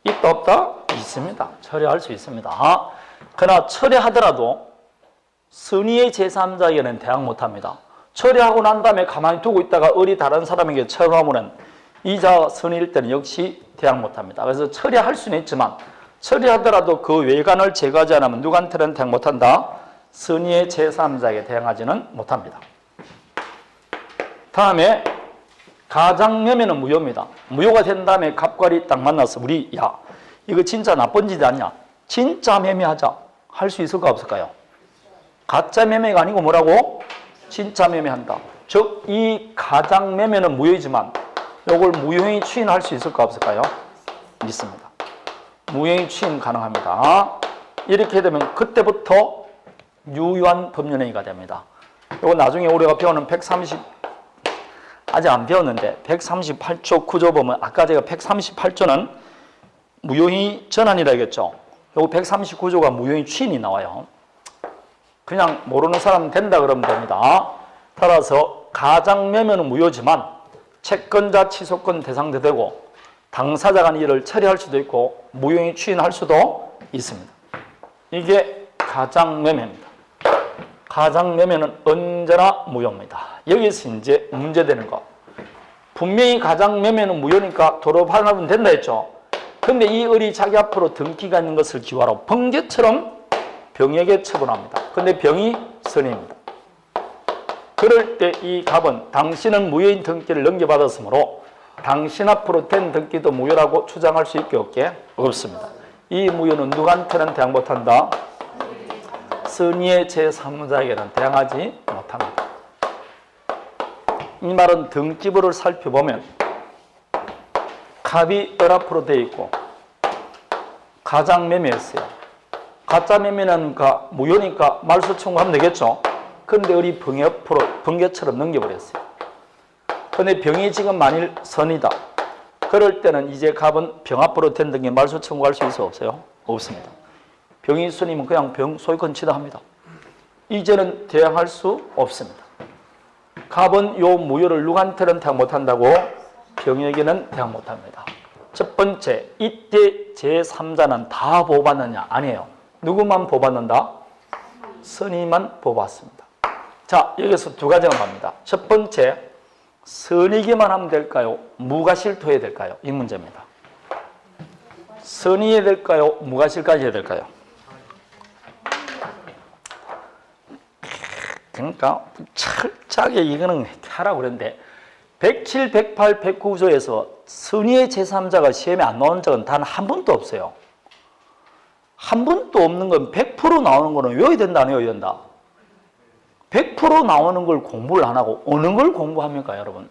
있다 없다? 있습니다. 처리할 수 있습니다. 그러나 처리하더라도 선의의 제3자에게는 대항 못합니다. 처리하고 난 다음에 가만히 두고 있다가 을이 다른 사람에게 처리하면 이자 선의일 때는 역시 대항 못합니다. 그래서 처리할 수는 있지만 처리하더라도 그 외관을 제거하지 않으면 누구한테는 대항 못한다? 선의의 제3자에게 대항하지는 못합니다. 다음에 가장매매는 무효입니다. 무효가 된 다음에 갑과리 딱 만나서 우리 야 이거 진짜 나쁜 짓이 아니야. 진짜 매매하자. 할 수 있을까 없을까요? 가짜 매매가 아니고 뭐라고? 진짜 매매한다. 즉 이 가장매매는 무효이지만 이걸 무효행위 추인할 수 있을까 없을까요? 있습니다. 무효행위 추인 가능합니다. 이렇게 되면 그때부터 유효한 법률행위가 됩니다. 이거 나중에 우리가 배우는 130 아직 안 배웠는데 138조 구조 보면 아까 제가 138조는 무효행위 전환이라 했죠. 요거 139조가 무효행위 추인이 나와요. 그냥 모르는 사람 된다 그러면 됩니다. 따라서 가장매매는 무효지만 채권자 취소권 대상도 되고 당사자 간 일을 처리할 수도 있고 무효행위 추인할 수도 있습니다. 이게 가장매매입니다. 가장매매는 언제나 무효입니다. 여기서 이제 문제되는 거. 분명히 가장매매는 무효니까 도로 반환하면 된다 했죠. 근데 이 을이 자기 앞으로 등기가 있는 것을 기호하러 번개처럼 병에게 처분합니다. 근데 병이 선의입니다. 그럴 때 이 갑은 당신은 무효인 등기를 넘겨받았으므로 당신 앞으로 된 등기도 무효라고 주장할 수 있게 없게 없습니다. 이 무효는 누구한테는 대항 못한다? 선의의 제3자에게는 대항하지 못합니다. 이 말은 등기부를 살펴보면 갑이 을 앞으로 되어 있고 가장매매였어요. 가짜매매는 무효니까 말소 청구하면 되겠죠. 그런데 을이 병 옆으로 번개처럼 넘겨버렸어요. 그런데 병이 지금 만일 선이다. 그럴 때는 이제 갑은 병 앞으로 된 등기 말소 청구할 수 있어 없어요? 없습니다. 병이 선이면 그냥 병 소유권 취득합니다. 이제는 대항할 수 없습니다. 갑은 요 무효를 누구한테는 대항 못한다고? 병에게는 대항 못합니다. 첫 번째, 이때 제3자는 다 보호받느냐? 아니에요. 누구만 보호받는다? 선의만 보호받습니다. 자, 여기서 두 가지가 나옵니다. 첫 번째, 선의기만 하면 될까요? 무과실토해야 될까요? 이 문제입니다. 선의해야 될까요? 무과실까지 해야 될까요? 그러니까 철저하게 이거는 하라고 그랬는데 107, 108, 109조에서 선의의 제3자가 시험에 안 나온 적은 단 한 번도 없어요. 한 번도 없는 건 100% 나오는 거는 외워야 된다, 안 외워야 된다? 100% 나오는 걸 공부를 안 하고 어느 걸 공부합니까, 여러분?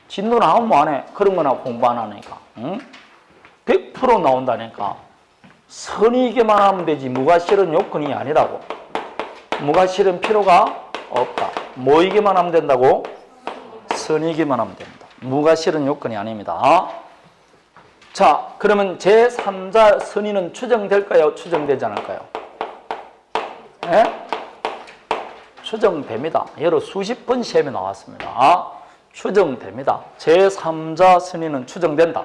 진도 나오면 뭐 안 해? 그런 거나 공부 안 하니까. 응? 100% 나온다니까. 선의게만 하면 되지 무과실은 요건이 아니라고. 무과실은 필요가 없다. 뭐이게만 하면 된다고? 선의게만 하면 됩니다. 무과실은 요건이 아닙니다. 자, 그러면 제3자 선의는 추정될까요? 추정되지 않을까요? 예? 추정됩니다. 여러 수십 번 시험에 나왔습니다. 추정됩니다. 제3자 선의는 추정된다.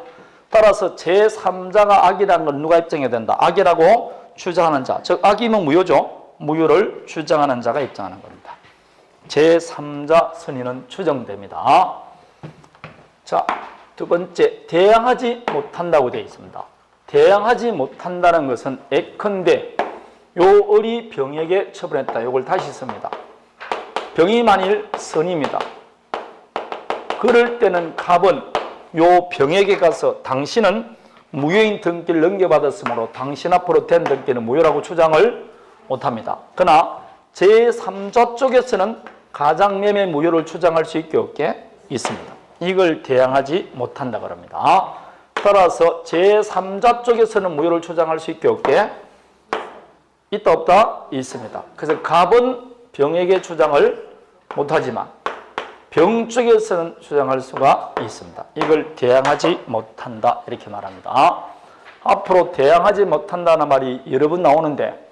따라서 제3자가 악이라는 걸 누가 입증해야 된다? 악이라고 주장하는 자, 즉 악이면 무효죠. 무효를 주장하는 자가 입증하는 겁니다. 제3자 선의는 추정됩니다. 자, 두 번째, 대항하지 못한다고 되어 있습니다. 대항하지 못한다는 것은 예컨대 요 을이 병에게 처분했다. 요걸 다시 씁니다. 병이 만일 선입니다. 그럴 때는 갑은 요 병에게 가서 당신은 무효인 등기를 넘겨받았으므로 당신 앞으로 된 등기는 무효라고 주장을 못합니다. 그러나 제3자 쪽에서는 가장매매 무효를 주장할 수 있게 없게 있습니다. 이걸 대항하지 못한다 그럽니다. 따라서 제3자 쪽에서는 무효를 주장할 수 있게 없게 있다 없다? 있습니다. 그래서 갑은 병에게 주장을 못하지만 병 쪽에서는 주장할 수가 있습니다. 이걸 대항하지 못한다 이렇게 말합니다. 앞으로 대항하지 못한다는 말이 여러 번 나오는데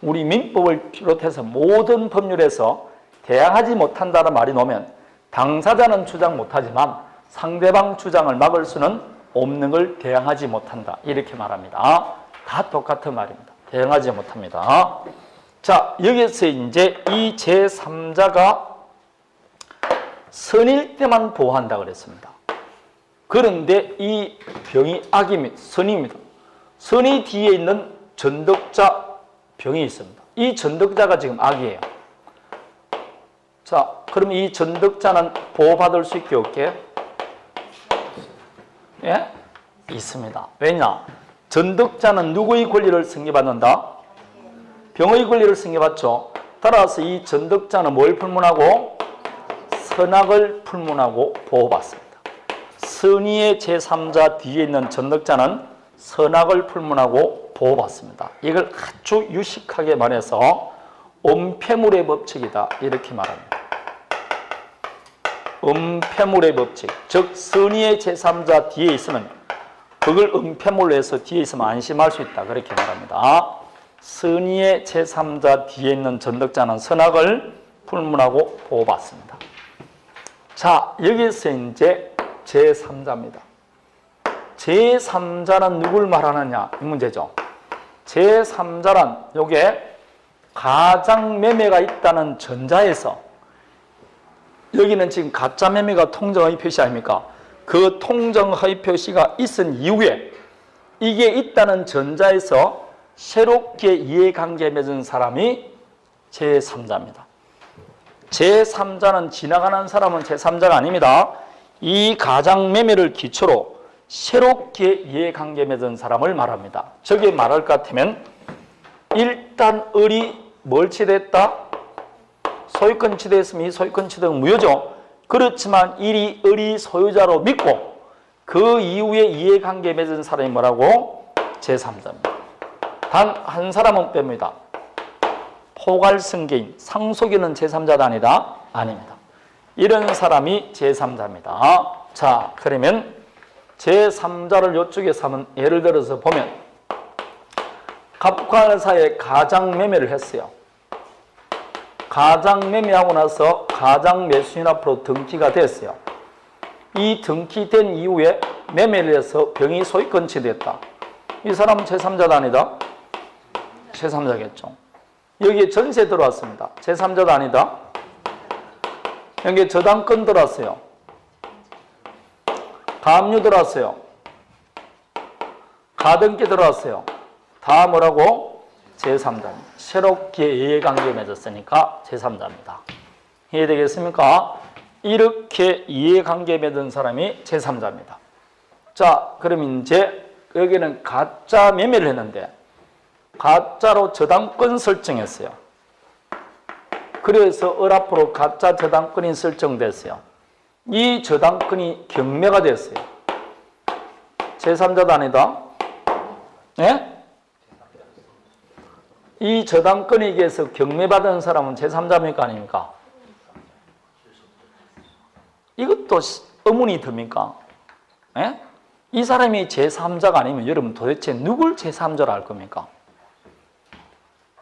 우리 민법을 비롯해서 모든 법률에서 대항하지 못한다는 말이 나오면 당사자는 주장 못하지만 상대방 주장을 막을 수는 없는 걸 대항하지 못한다 이렇게 말합니다. 다 똑같은 말입니다. 대항하지 못합니다. 자, 여기서 이제 이 제3자가 선일 때만 보호한다 그랬습니다. 그런데 이 병이 악입니다. 선입니다. 선이 뒤에 있는 전덕자 병이 있습니다. 이 전덕자가 지금 악이에요. 자, 그럼 이 전덕자는 보호받을 수 있게 없게? 예? 있습니다. 왜냐? 전덕자는 누구의 권리를 승계받는다? 병의 권리를 승계받죠. 따라서 이 전덕자는 뭘 불문하고? 선악을 불문하고 보호받습니다. 선의의 제3자 뒤에 있는 전덕자는 선악을 불문하고 보호받습니다. 이걸 아주 유식하게 말해서 음폐물의 법칙이다 이렇게 말합니다. 음폐물의 법칙, 즉 선의의 제3자 뒤에 있으면 그걸 음폐물로 해서 뒤에 있으면 안심할 수 있다 그렇게 말합니다. 선의의 제3자 뒤에 있는 전덕자는 선악을 불문하고 보호받습니다. 자, 여기서 이제 제3자입니다. 제3자는 누굴 말하느냐 이 문제죠. 제3자란 요게 가장매매가 있다는 전자에서 여기는 지금 가짜매매가 통정의 표시 아닙니까? 그 통정의 표시가 있은 이후에 이게 있다는 전자에서 새롭게 이해관계 맺은 사람이 제3자입니다. 제3자는 지나가는 사람은 제3자가 아닙니다. 이 가장매매를 기초로 새롭게 이해관계 맺은 사람을 말합니다. 저게 말할 것 같으면 일단 을이 뭘 취득했다? 소유권 취득했으면 이 소유권 취득은 무효죠. 그렇지만 을이 소유자로 믿고 그 이후에 이해관계 맺은 사람이 뭐라고? 제3자입니다. 단 한 사람은 뺍니다. 포괄승계인 상속인은 제3자가 아니다? 아닙니다. 이런 사람이 제3자입니다. 자, 그러면 제3자를 이쪽에서 한번 예를 들어서 보면 갑과 사이에 가장매매를 했어요. 가장매매하고 나서 가장매수인 앞으로 등기가 됐어요. 이 등기된 이후에 매매를 해서 병이 소유권 취득했다. 이 사람은 제3자가 아니다? 제3자겠죠. 여기에 전세 들어왔습니다. 제3자가 아니다? 여기에 저당권 들어왔어요. 가압류 들어왔어요. 가등기 들어왔어요. 다 뭐라고? 제3자입니다. 새롭게 이해관계 맺었으니까 제3자입니다. 이해되겠습니까? 이렇게 이해관계 맺은 사람이 제3자입니다. 자, 그럼 이제 여기는 가짜 매매를 했는데 가짜로 저당권 설정했어요. 그래서 앞으로 가짜 저당권이 설정됐어요. 이 저당권이 경매가 됐어요. 제3자도 아니다. 예? 이 저당권에 의해서 경매받은 사람은 제3자입니까? 아닙니까? 이것도 의문이 듭니까? 예? 이 사람이 제3자가 아니면 여러분 도대체 누굴 제3자로 할 겁니까?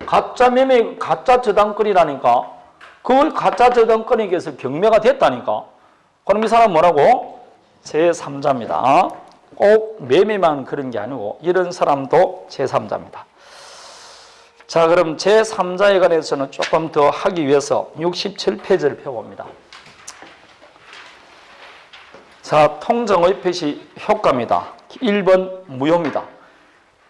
가짜 매매, 가짜 저당권이라니까. 그걸 가짜 저당권에 의해서 경매가 됐다니까. 그럼 이 사람 뭐라고? 제3자입니다. 꼭 매매만 그런 게 아니고 이런 사람도 제3자입니다. 자, 그럼 제3자에 관해서는 조금 더 하기 위해서 67페이지를 펴봅니다. 자, 통정의 표시 효과입니다. 1번 무효입니다.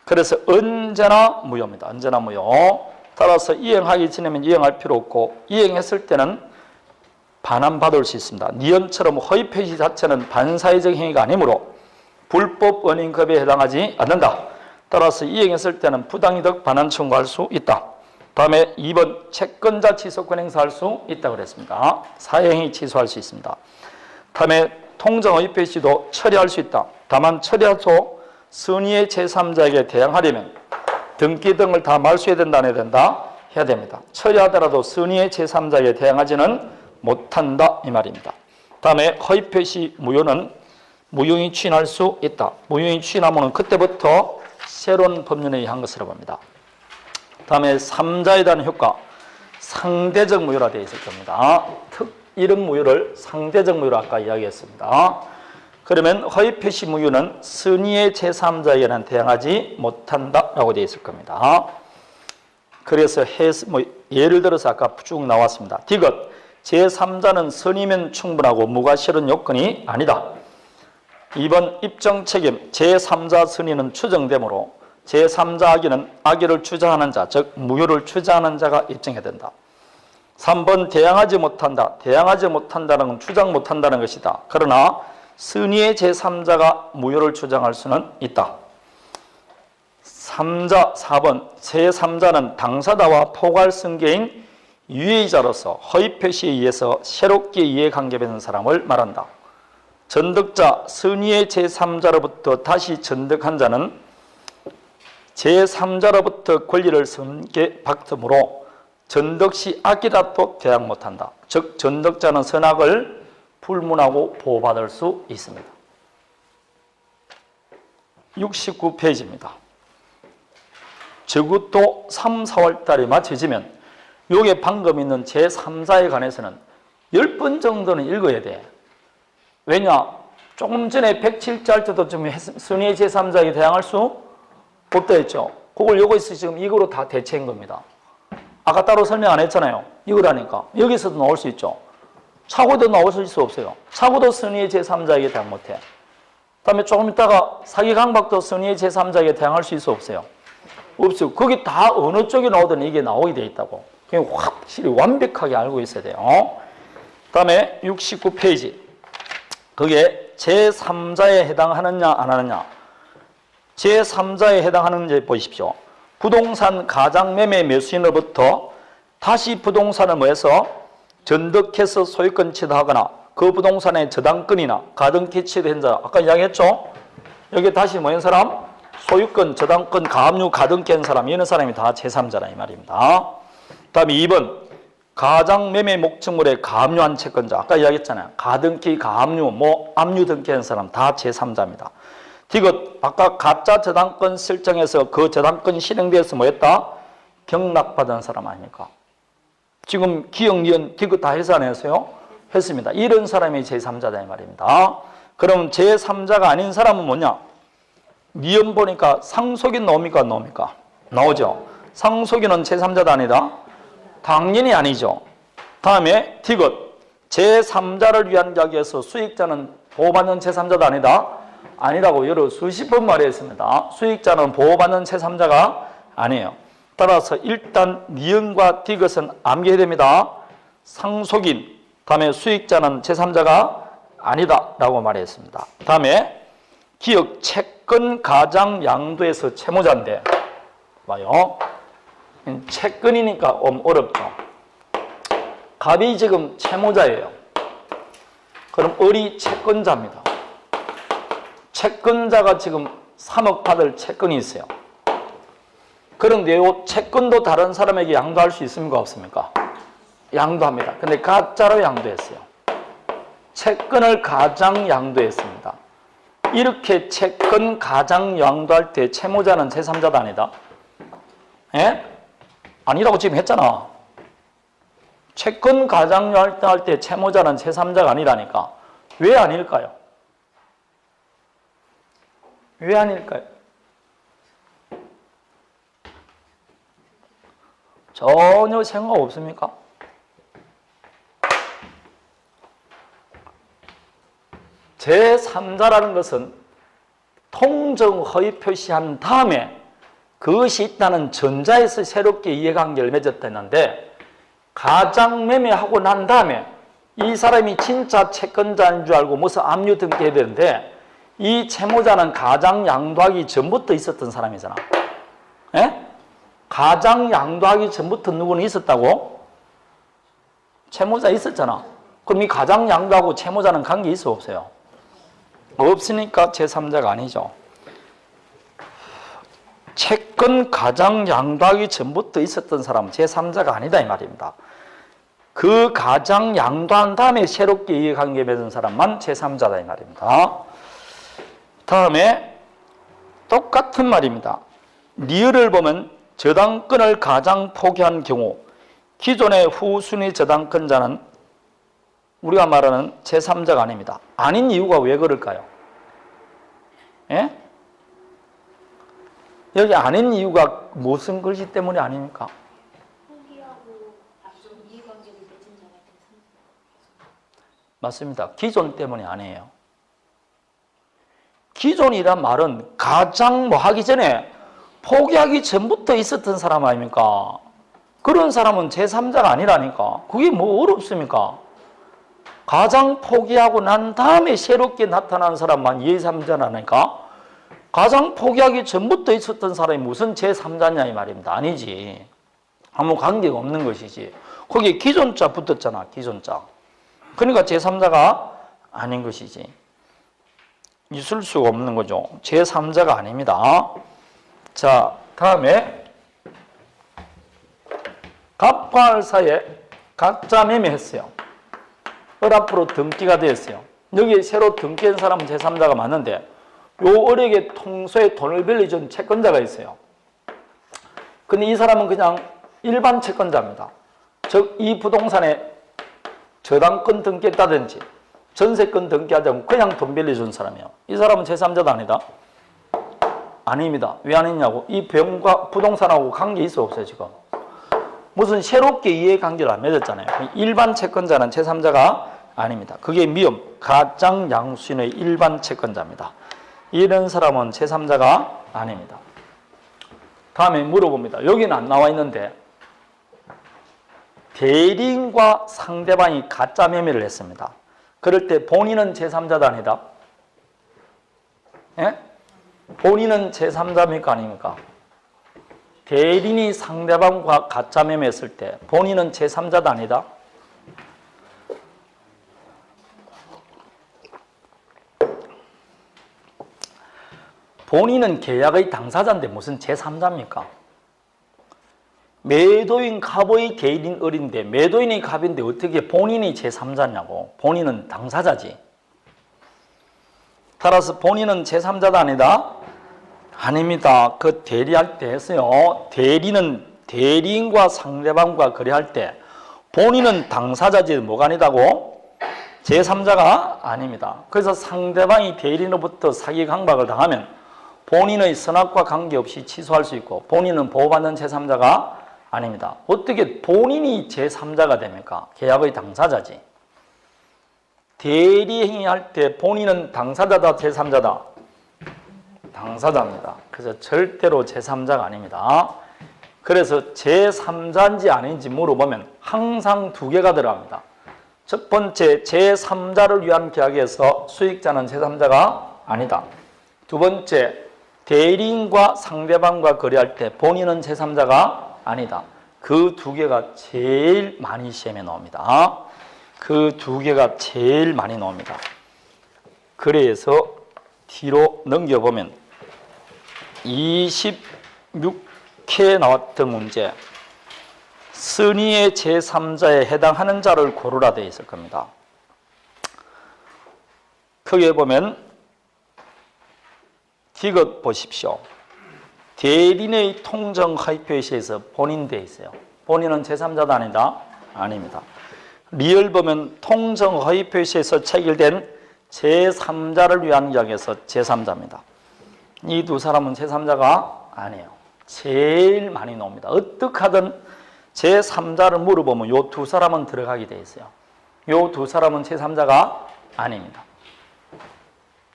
그래서 언제나 무효입니다. 언제나 무효. 따라서 이행하기 전에는 이행할 필요 없고 이행했을 때는 반환받을 수 있습니다. 니은처럼 허위 표시 자체는 반사회적 행위가 아니므로 불법 원인급여에 해당하지 않는다. 따라서 이행했을 때는 부당이득 반환 청구할 수 있다. 다음에 2번 채권자 취소권 행사할 수 있다고 그랬습니다. 사행위 취소할 수 있습니다. 다음에 통정의 표시도 처리할 수 있다. 다만 처리해도 선의의 제3자에게 대항하려면 등기 등을 다 말소해야 된다, 안 해야 된다? 해야 됩니다. 처리하더라도 선의의 제3자에게 대항하지는 못한다 이 말입니다. 다음에 허위 표시 무효는 무효인이 추인할 수 있다. 무효인이 추인하면 그때부터 새로운 법률에 의한 것으로 봅니다. 다음에 3자에 대한 효과, 상대적 무효라 되어 있을 겁니다. 이런 무효를 상대적 무효로 아까 이야기했습니다. 그러면 허위 표시 무효는 선의의 제3자에게는 대항하지 못한다라고 되어 있을 겁니다. 그래서 예를 들어서 아까 쭉 나왔습니다. 디귿 제3자는 선의면 충분하고 무과실은 요건이 아니다. 2번 입증 책임 제3자 선의는 추정되므로 제3자 악의를 주장하는 자, 즉 무효를 주장하는 자가 입증해야 된다. 3번 대항하지 못한다. 대항하지 못한다는 건 주장 못한다는 것이다. 그러나 선의의 제3자가 무효를 주장할 수는 있다. 4번 제3자는 당사자와 포괄 승계인 유해이자로서 허위 표시에 의해서 새롭게 이해관계 맺은 사람을 말한다. 전득자 선의의 제3자로부터 다시 전득한 자는 제3자로부터 권리를 승계받으므로 전득 시 악이라도 대항 못한다. 즉 전득자는 선악을 불문하고 보호받을 수 있습니다. 69페이지입니다. 적어도 3, 4월 달에 맞춰지면 요게 방금 있는 제3자에 관해서는 10번 정도는 읽어야 돼. 왜냐? 조금 전에 107자 할 때도 좀 선의의 제3자에게 대항할 수 없다 했죠. 그걸 요거에서 지금 이거로 다 대체한 겁니다. 아까 따로 설명 안 했잖아요. 이거라니까. 여기서도 나올 수 있죠. 차고도 나올 수 없어요. 차고도 선의의 제3자에게 대항 못해. 다음에 조금 있다가 사기 강박도 선의의 제3자에게 대항할 수 있어 없어요? 없어요. 거기 다 어느 쪽에 나오든 이게 나오게 돼 있다고. 그냥 확실히 완벽하게 알고 있어야 돼요. 다음에 69페이지. 그게 제3자에 해당하느냐 안 하느냐. 제3자에 해당하는지 보십시오. 부동산 가장매매 매수인으로부터 다시 부동산을 뭐해서 전득해서 소유권 취득하거나 그 부동산의 저당권이나 가등기 취득한 자, 아까 이야기했죠? 여기 다시 뭐한 사람? 소유권, 저당권, 가압류, 가등기 한 사람, 이런 사람이 다 제3자라 이 말입니다. 다음에 2번 가장매매 목적물에 가압류한 채권자, 아까 이야기했잖아요. 가등기, 가압류, 압류 등기한 사람 다 제3자입니다. 디귿 아까 가짜 저당권 설정해서 그 저당권 실행돼서 뭐했다? 경락받은 사람 아닙니까? 지금 기억, 니은, 디귿 다 해서 안 했어요? 했습니다. 이런 사람이 제3자다 이 말입니다. 그럼 제3자가 아닌 사람은 뭐냐? 니은 보니까 상속인 나옵니까? 안 나옵니까? 나오죠. 상속인은 제3자다 아니다? 당연히 아니죠. 다음에 디귿 제3자를 위한 이야기에서 수익자는 보호받는 제3자도 아니다? 아니라고 여러 수십 번 말했습니다. 수익자는 보호받는 제3자가 아니에요. 따라서 일단 니은과 디귿은 암기해야 됩니다. 상속인, 다음에 수익자는 제3자가 아니다라고 말했습니다. 다음에 기억 채권 가장 양도에서 채무자인데 봐요. 채권이니까 어렵죠. 갑이 지금 채무자예요. 그럼 을이 채권자입니다. 채권자가 지금 3억 받을 채권이 있어요. 그런데 이 채권도 다른 사람에게 양도할 수 있습니까? 없습니까? 양도합니다. 근데 가짜로 양도했어요. 채권을 가장 양도했습니다. 이렇게 채권 가장 양도할 때 채무자는 제3자도 아니다. 예? 아니라고 지금 했잖아. 채권 가장 양도할 때 채무자는 제3자가 아니라니까. 왜 아닐까요? 왜 아닐까요? 전혀 생각 없습니까? 제3자라는 것은 통정 허위 표시한 다음에 그것이 있다는 전자에서 새롭게 이해관계를 맺었다 했는데 가장 매매하고 난 다음에 이 사람이 진짜 채권자인 줄 알고 무슨 압류 등기해야 되는데 이 채무자는 가장 양도하기 전부터 있었던 사람이잖아. 예? 가장 양도하기 전부터 누구는 있었다고? 채무자 있었잖아. 그럼 이 가장 양도하고 채무자는 관계 있어 없어요? 없으니까 제3자가 아니죠. 채권 가장 양도하기 전부터 있었던 사람은 제3자가 아니다 이 말입니다. 그 가장 양도한 다음에 새롭게 이해관계 맺은 사람만 제3자다 이 말입니다. 다음에 똑같은 말입니다. 리을을 보면 저당권을 가장 포기한 경우 기존의 후순위 저당권자는 우리가 말하는 제3자가 아닙니다. 아닌 이유가 왜 그럴까요? 예? 여기 아닌 이유가 무슨 글씨 때문이 아닙니까? 포기하고 앞쪽 이해관계를 맺은 자가 제3자. 맞습니다. 기존 때문이 아니에요. 기존이란 말은 가장 하기 전에 포기하기 전부터 있었던 사람 아닙니까? 그런 사람은 제3자가 아니라니까. 그게 뭐 어렵습니까? 가장 포기하고 난 다음에 새롭게 나타난 사람만 제3자라니까. 가장 포기하기 전부터 있었던 사람이 무슨 제3자냐 이 말입니다. 아니지. 아무 관계가 없는 것이지. 거기에 기존자 붙었잖아. 기존자. 그러니까 제3자가 아닌 것이지. 있을 수가 없는 거죠. 제3자가 아닙니다. 자, 다음에 갑과 을 사이에 가짜 매매했어요. 을 앞으로 등기가 되었어요. 여기 새로 등기한 사람은 제3자가 맞는데 요 을에게 통소에 돈을 빌려준 채권자가 있어요. 근데 이 사람은 그냥 일반 채권자입니다. 즉 이 부동산에 저당권 등기했다든지 전세권 등기하자면 그냥 돈 빌려준 사람이에요. 이 사람은 제3자도 아니다? 아닙니다. 왜 아니냐고? 이 병과 부동산하고 관계 있어 없어요 지금? 무슨 새롭게 이해관계를 안 맺었잖아요. 일반 채권자는 제3자가 아닙니다. 그게 미음, 가장 양수인의 일반 채권자입니다. 이런 사람은 제3자가 아닙니다. 다음에 물어봅니다. 여기는 안 나와 있는데 대리인과 상대방이 가짜 매매를 했습니다. 그럴 때 본인은 제3자도 아니다? 예? 본인은 제3자입니까 아닙니까? 대리인이 상대방과 가짜 매매했을 때 본인은 제3자도 아니다? 본인은 계약의 당사자인데 무슨 제3자입니까? 매도인 갑의 개인 을인데 매도인이 갑인데 어떻게 본인이 제3자냐고. 본인은 당사자지. 따라서 본인은 제3자도 아니다? 아닙니다. 그 대리할 때 했어요. 대리는 대리인과 상대방과 거래할 때 본인은 당사자지 뭐가 아니다고? 제3자가 아닙니다. 그래서 상대방이 대리인으로부터 사기 강박을 당하면 본인의 선악과 관계없이 취소할 수 있고 본인은 보호받는 제3자가 아닙니다. 어떻게 본인이 제3자가 됩니까? 계약의 당사자지. 대리행위할 때 본인은 당사자다 제3자다? 당사자입니다. 그래서 절대로 제3자가 아닙니다. 그래서 제3자인지 아닌지 물어보면 항상 두 개가 들어갑니다. 첫 번째, 제3자를 위한 계약에서 수익자는 제3자가 아니다. 두 번째, 대리인과 상대방과 거래할 때 본인은 제3자가 아니다. 그 두 개가 제일 많이 시험에 나옵니다. 그 두 개가 제일 많이 나옵니다. 그래서 뒤로 넘겨보면 26회에 나왔던 문제, 선의의 제3자에 해당하는 자를 고르라 되어 있을 겁니다. 거기에 보면 디귿 보십시오. 대리인의 통정 하위 표시에서 본인 되어 있어요. 본인은 제3자도 아니다? 아닙니다. 리얼 보면 통정 하위 표시에서 체결된 제3자를 위한 계약에서 제3자입니다. 이 두 사람은 제3자가 아니에요. 제일 많이 나옵니다. 어떻게 하든 제3자를 물어보면 이 두 사람은 들어가게 되어 있어요. 이 두 사람은 제3자가 아닙니다.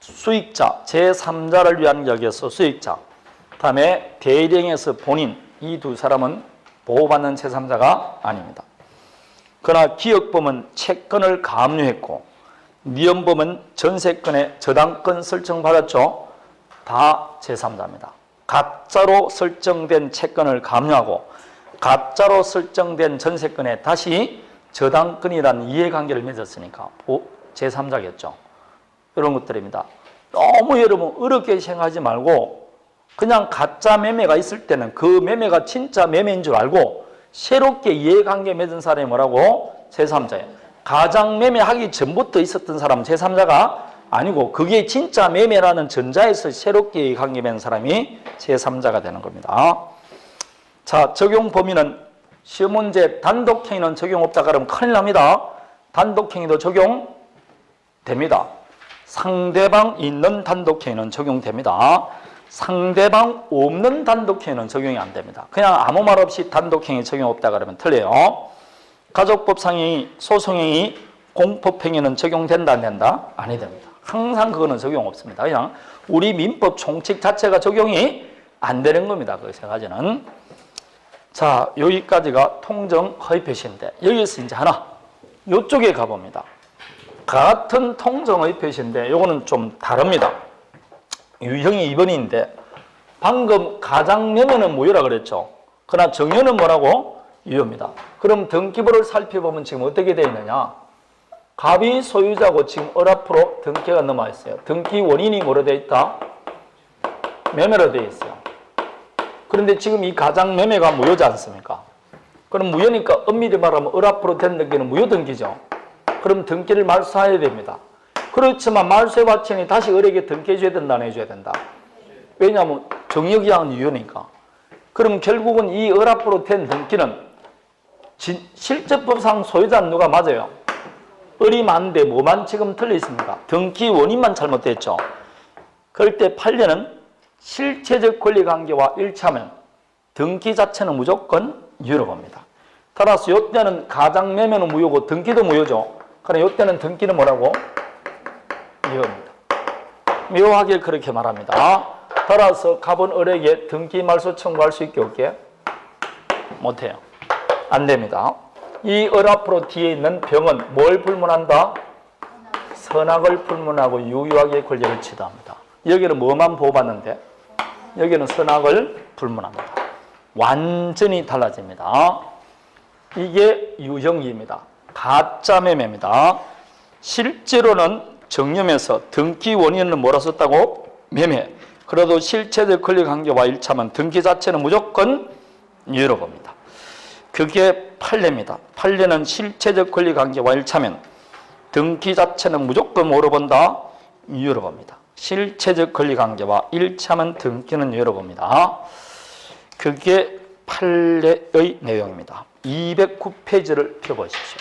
수익자, 제3자를 위한 계약에서 수익자, 다음에 대리인에서 본인, 이 두 사람은 보호받는 제3자가 아닙니다. 그러나 기업범은 채권을 감유했고 미연범은 전세권의 저당권 설정받았죠. 다 제3자입니다. 가짜로 설정된 채권을 감유하고 가짜로 설정된 전세권에 다시 저당권이라는 이해관계를 맺었으니까 제3자겠죠. 이런 것들입니다. 너무 여러분 어렵게 생각하지 말고 그냥 가짜 매매가 있을 때는 그 매매가 진짜 매매인 줄 알고 새롭게 이해관계 맺은 사람이 뭐라고? 제3자예요. 가장 매매하기 전부터 있었던 사람은 제3자가 아니고 그게 진짜 매매라는 전자에서 새롭게 이해관계 맺은 사람이 제3자가 되는 겁니다. 자, 적용 범위는 시험 문제 단독행위는 적용 없다 그러면 큰일 납니다. 단독행위도 적용됩니다. 상대방 있는 단독행위는 적용됩니다. 상대방 없는 단독행위는 적용이 안 됩니다. 그냥 아무 말 없이 단독행위 적용 없다 그러면 틀려요. 가족법상행위, 소송행위, 공법행위는 적용된다 안 된다? 아니 됩니다. 항상 그거는 적용 없습니다. 그냥 우리 민법 총칙 자체가 적용이 안 되는 겁니다. 그 세 가지는. 자, 여기까지가 통정 허위 표시인데 여기서 이제 하나 이쪽에 가봅니다. 같은 통정 허위 표시인데 요거는 좀 다릅니다. 유형이 2번인데 방금 가장매매는 무효라 그랬죠. 그러나 정효는 뭐라고? 유효입니다. 그럼 등기부를 살펴보면 지금 어떻게 되어 있느냐? 갑이 소유자고 지금 을앞으로 등기가 넘어와 있어요. 등기 원인이 뭐로 되어 있다? 매매로 되어 있어요. 그런데 지금 이 가장매매가 무효지 않습니까? 그럼 무효니까 엄밀히 말하면 을앞으로 된 등기는 무효 등기죠. 그럼 등기를 말소해야 됩니다. 그렇지만 말소의 과정이 다시 을에게 등기해줘야 된다, 안 해줘야 된다? 왜냐하면 정역이양은 유효니까. 그럼 결국은 이 을앞으로 된 등기는 실제법상 소유자는 누가 맞아요? 을이 맞는데 뭐만 지금 틀려 있습니까? 등기 원인만 잘못됐죠. 그럴 때 판례는 실체적 권리관계와 일치하면 등기 자체는 무조건 유효로 봅니다. 따라서 이때는 가장매매는 무효고 등기도 무효죠. 그러나 이때는 등기는 뭐라고? 유효입니다. 묘하게 그렇게 말합니다. 따라서 갑은 을에게 등기 말소 청구할 수 있게 없게? 못해요. 안 됩니다. 이 을 앞으로 뒤에 있는 병은 뭘 불문한다? 선악을 불문하고 유효하게 권리를 취득합니다. 여기는 뭐만 보호받는데? 여기는 선악을 불문합니다. 완전히 달라집니다. 이게 유형이입니다. 가짜 매매입니다. 실제로는 정념에서 등기 원인은 뭐라 썼다고? 매매. 그래도 실체적 권리관계와 일치하면 등기 자체는 무조건 유효로 봅니다. 그게 판례입니다. 판례는 실체적 권리관계와 일치하면 등기 자체는 무조건 뭐로 본다? 유효로 봅니다. 실체적 권리관계와 일치하면 등기는 유효로 봅니다. 그게 판례의 내용입니다. 209페이지를 펴보십시오.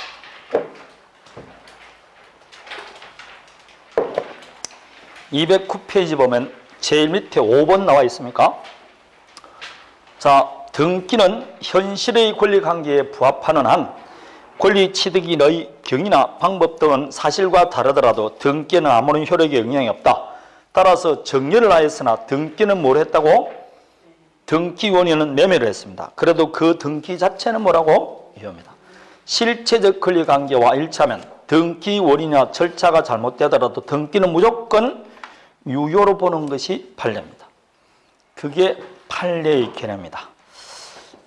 (209페이지) 보면 제일 밑에 5번 나와 있습니까? 자, 등기는 현실의 권리관계에 부합하는 한 권리 취득인의 경위나 방법 등은 사실과 다르더라도 등기는 아무런 효력에 영향이 없다. 따라서 정리를 하였으나 등기는 뭘 했다고? 등기 원인은 매매를 했습니다. 그래도 그 등기 자체는 뭐라고? 유효입니다. 실체적 권리관계와 일치하면 등기원이냐 절차가 잘못되더라도 등기는 무조건 유효로 보는 것이 판례입니다. 그게 판례의 개념입니다.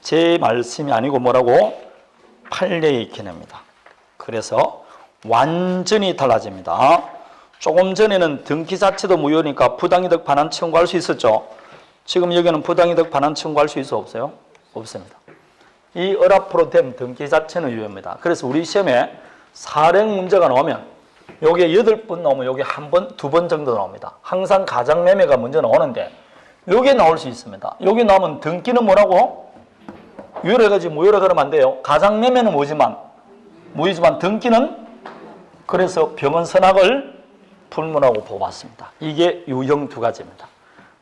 제 말씀이 아니고 뭐라고? 판례의 개념입니다. 그래서 완전히 달라집니다. 조금 전에는 등기 자체도 무효니까 부당이득 반환 청구할 수 있었죠. 지금 여기는 부당이득 반환 청구할 수 있어 없어요? 없습니다. 이 을앞으로 된 등기 자체는 유효입니다. 그래서 우리 시험에 사령 문제가 나오면 요게 8번 나오면 요게 1번, 2번 정도 나옵니다. 항상 가장매매가 먼저 나오는데 요게 나올 수 있습니다. 요게 나오면 등기는 뭐라고? 유효로 해가지고 무효로 그러면 안 돼요. 가장매매는 무효지만 등기는 그래서 병원 선악을 불문하고 보았습니다. 이게 유형 2가지입니다.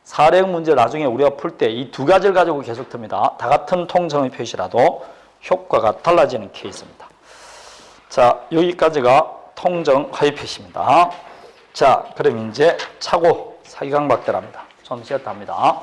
사령 문제 나중에 우리가 풀 때 이 2가지를 가지고 계속 듭니다. 다 같은 통정의 표시라도 효과가 달라지는 케이스입니다. 자, 여기까지가 통정 하위 표시입니다. 자, 그럼 이제 차고 사기강박대랍니다. 좀 쉬었다 합니다.